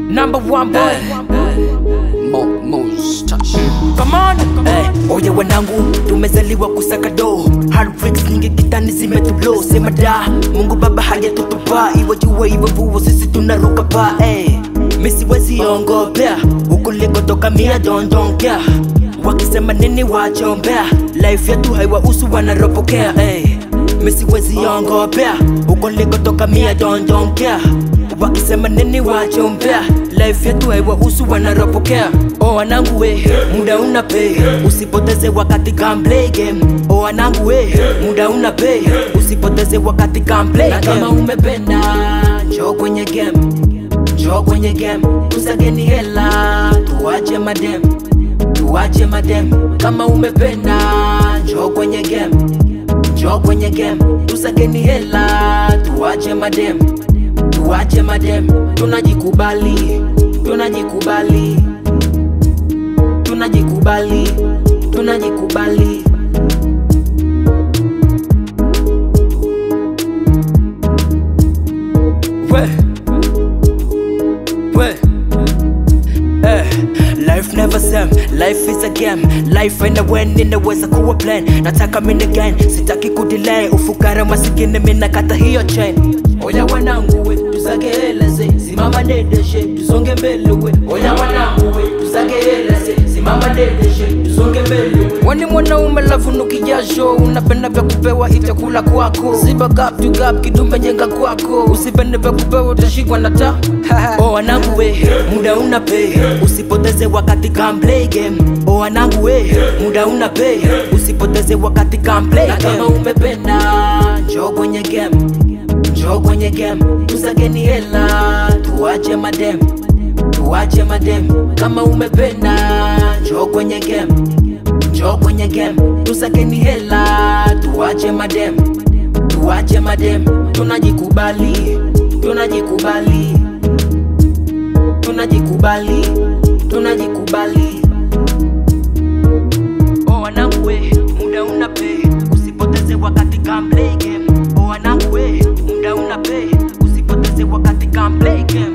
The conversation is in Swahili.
Number one boy, come on, oye wanangu, tumezaliwa kusaka do. Hard bricks nyingi kitani zimetublow. Sema da, Mungu baba hajatutupa. Iwe jua iwe mvua sisi tunaruka pa. Mimi siwezi ongopea, huko nilikotoka mia don't care. Wakisema nini wachombea, life yetu haiwahusu wanaropokea. Mimi siwezi ongopea, huko nilikotoka mia don't care. Wakisema nini wachombea, life yetu haiwahusu wanaropokea. Oh wanangu we, muda una pay, usipoteze wakati can play game. Oh wanangu we, muda una pay, usipoteze wakati can play game. Na kama umependa, njoo kwenye game, njoo kwenye game. Tusageni hela, tuache madem, tuache madem. Kama umependa, njoo kwenye game, njoo kwenye game. Tusageni hela, tuache madem, tuache madem. Tunajikubali, tunajikubali, tunajikubali, tunajikubali. Life never same, life is a game. Life ina when inaweza kuwa plan. Nataka mini gain, sitaki kudelay. Ufukara masikini mina kata hiyo chain. Oya wanangu we, tusageleze, simama dedeshe, tusonge mbele we. Oya wanangu we, tusageleze, simama dedeshe, tusonge mbele we. Wani mwanaume lafu nukijasho, unapenda vya kupewa itakula kwako. Ziba gap to gap, kidume jenga kwako. Usipende vya kupewa utashikwa na ta. Oh wanangu we, muda una pay, usipoteze wakati can play game. Oh wanangu we, muda una pay, usipoteze wakati can play game. Na kama umependa, njoo kwenye game, njoo kwenye game. Tusageni hela, tuache madem, tuache madem. Kama umependa, njoo kwenye game, njoo kwenye game. Tusageni hela, tuache madem, tuache madem. Tunajikubali, tunajikubali, tunajikubali, tunajikubali. Oh wanangu we, muda una pay, usipoteze wakati can play game. Oh wanangu we, muda una pay, usipoteze wakati can play game.